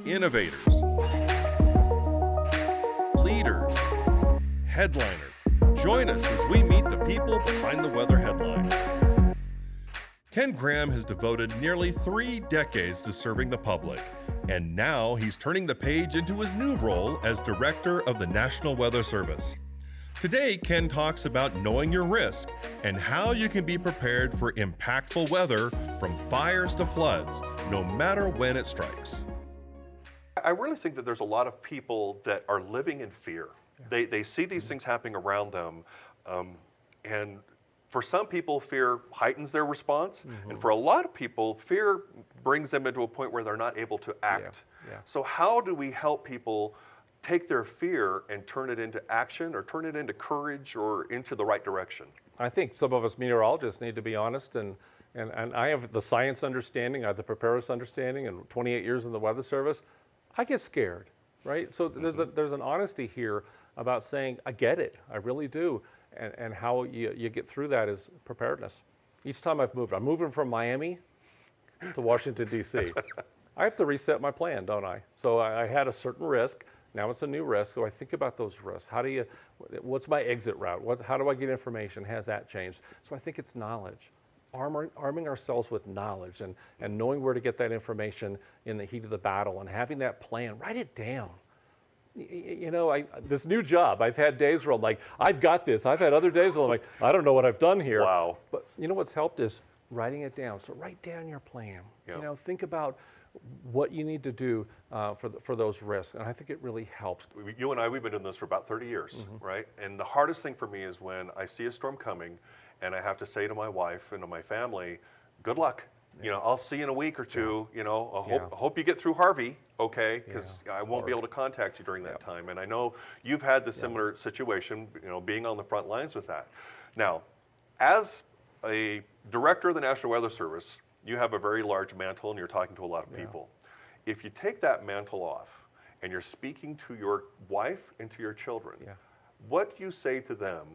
Innovators, leaders, headliner. Join us as we meet the people behind the weather headline. Ken Graham has devoted nearly 3 decades to serving the public, and now he's turning the page into his new role as Director of the National Weather Service. Today, Ken talks about knowing your risk and how you can be prepared for impactful weather from fires to floods, no matter when it strikes. I really think that there's a lot of people that are living in fear. They see these things happening around them, and for some people, fear heightens their response, and for a lot of people, fear brings them into a point where they're not able to act. So how do we help people take their fear and turn it into action, or turn it into courage, or into the right direction? I think some of us meteorologists need to be honest, and I have the science understanding, I have the preparedness understanding, and 28 years in the Weather Service. I get scared, right? So there's an honesty here about saying, I get it, I really do. And how you get through that is preparedness. Each time I'm moving from Miami to Washington, D.C. I have to reset my plan, don't I? So I had a certain risk, now it's a new risk, so I think about those risks. What's my exit route? How do I get information? Has that changed? So I think it's knowledge. Arming ourselves with knowledge and knowing where to get that information in the heat of the battle and having that plan, write it down. You know, this new job, I've had days where I'm like, I've got this. I've had other days where I'm like, I don't know what I've done here. Wow. But you know what's helped is writing it down. So write down your plan. Yep. You know, think about what you need to do for those risks. And I think it really helps. You and I, we've been doing this for about 30 years, right? And the hardest thing for me is when I see a storm coming and I have to say to my wife and to my family, good luck. You know, I'll see you in a week or two. You know, I hope you get through Harvey, okay? Because I won't be able to contact you during that time. And I know you've had the similar situation, you know, being on the front lines with that. Now, as a director of the National Weather Service, you have a very large mantle and you're talking to a lot of people. If you take that mantle off and you're speaking to your wife and to your children, what do you say to them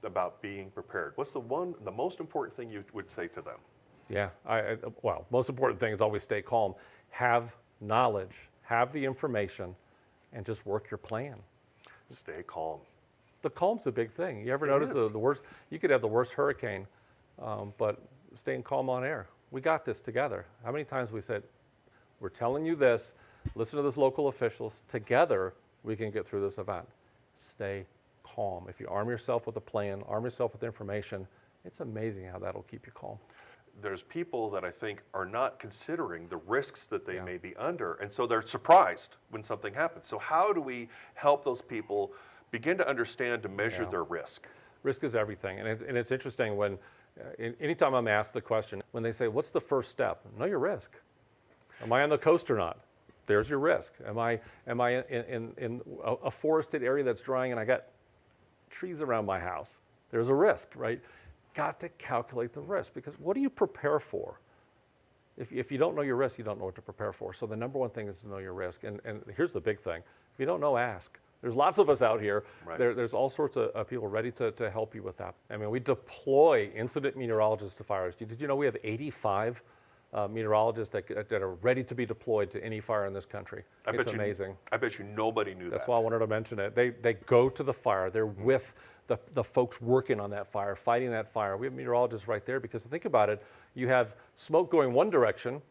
about being prepared? What's the most important thing you would say to them? Yeah, well, most important thing is always stay calm. Have knowledge, have the information, and just work your plan. Stay calm. The calm's a big thing. You ever notice the worst, you could have the worst hurricane, but staying calm on air. We got this together. How many times we said, we're telling you this, listen to those local officials, together we can get through this event. Stay calm. If you arm yourself with a plan, arm yourself with information, it's amazing how that'll keep you calm. There's people that I think are not considering the risks that they may be under, and so they're surprised when something happens. So how do we help those people begin to understand, to measure their risk? Risk is everything, and it's interesting when, anytime I'm asked the question, when they say, what's the first step? Know your risk. Am I on the coast or not? There's your risk. Am I in a forested area that's drying and I got trees around my house? There's a risk, right? Got to calculate the risk, because what do you prepare for? If you don't know your risk, you don't know what to prepare for. So the number one thing is to know your risk. And here's the big thing. If you don't know, ask. There's lots of us out here. Right. There's all sorts of people ready to help you with that. I mean, we deploy incident meteorologists to fires. Did you know we have 85 meteorologists that are ready to be deployed to any fire in this country? It's amazing. I bet you nobody knew that. That's why I wanted to mention it. They go to the fire. They're with the folks working on that fire, fighting that fire. We have meteorologists right there, because think about it, you have smoke going one direction.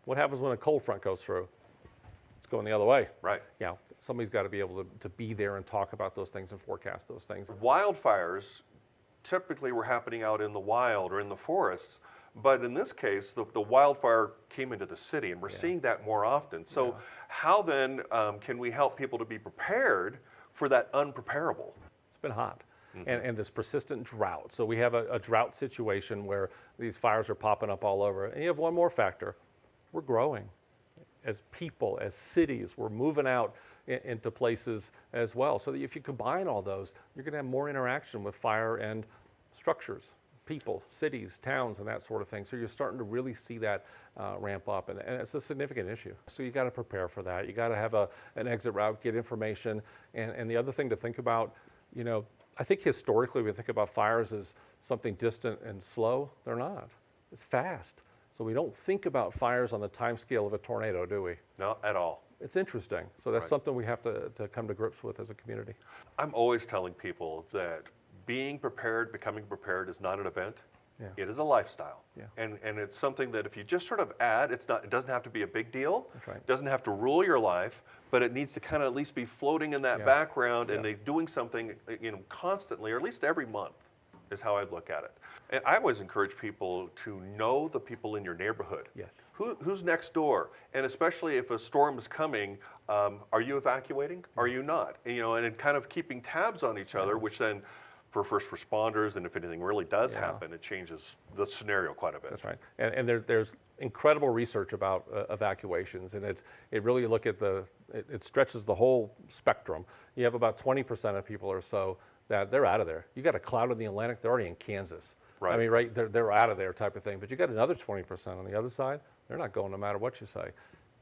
What happens when a cold front goes through? It's going the other way. Right. Yeah, somebody's got to be able to be there and talk about those things and forecast those things. Wildfires typically were happening out in the wild or in the forests, but in this case, the wildfire came into the city, and we're seeing that more often. So how then can we help people to be prepared for that unpreparable? It's been hot. And this persistent drought. So we have a drought situation where these fires are popping up all over. And you have one more factor. We're growing. As people, as cities, we're moving out into places as well. So that if you combine all those, you're going to have more interaction with fire and structures, people, cities, towns, and that sort of thing. So you're starting to really see that ramp up, and it's a significant issue. So you got to prepare for that. You got to have an exit route, get information, and the other thing to think about, you know, I think historically we think about fires as something distant and slow. They're not. It's fast. So we don't think about fires on the time scale of a tornado, do we? Not at all. It's interesting. So that's Right. something we have to come to grips with as a community. I'm always telling people that being prepared, becoming prepared is not an event. Yeah. It is a lifestyle. Yeah. And it's something that if you just sort of add, it doesn't have to be a big deal. That's right. It doesn't have to rule your life, but it needs to kind of at least be floating in that Yeah. background and Yeah. they're doing something, constantly, or at least every month is how I'd look at it. And I always encourage people to know the people in your neighborhood. Yes. Who's next door? And especially if a storm is coming, are you evacuating? Are you not? And kind of keeping tabs on each other, which then for first responders, and if anything really does happen, it changes the scenario quite a bit. That's right. And there's incredible research about evacuations, and it really look at it stretches the whole spectrum. You have about 20% of people or so that they're out of there. You got a cloud in the Atlantic, they're already in Kansas. Right. I mean, right, they're out of there type of thing. But you got another 20% on the other side, they're not going no matter what you say.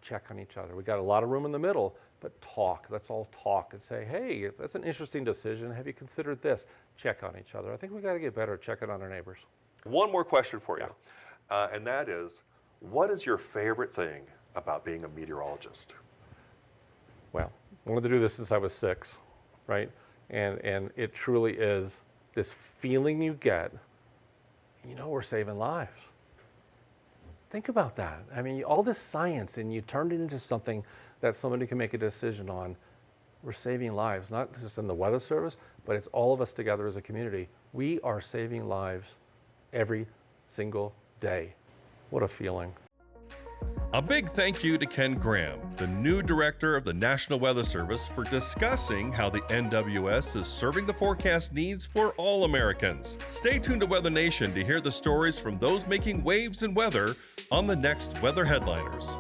Check on each other. We got a lot of room in the middle, but talk. Let's all talk and say, hey, that's an interesting decision. Have you considered this? Check on each other. I think we got to get better at checking on our neighbors. One more question for you, and that is, what is your favorite thing about being a meteorologist? Well, I wanted to do this since I was 6, right? And it truly is this feeling you get, we're saving lives. Think about that. I mean, all this science, and you turned it into something that somebody can make a decision on. We're saving lives, not just in the Weather Service, but it's all of us together as a community. We are saving lives every single day. What a feeling. A big thank you to Ken Graham, the new director of the National Weather Service, for discussing how the NWS is serving the forecast needs for all Americans. Stay tuned to WeatherNation to hear the stories from those making waves in weather on the next Weather Headliners.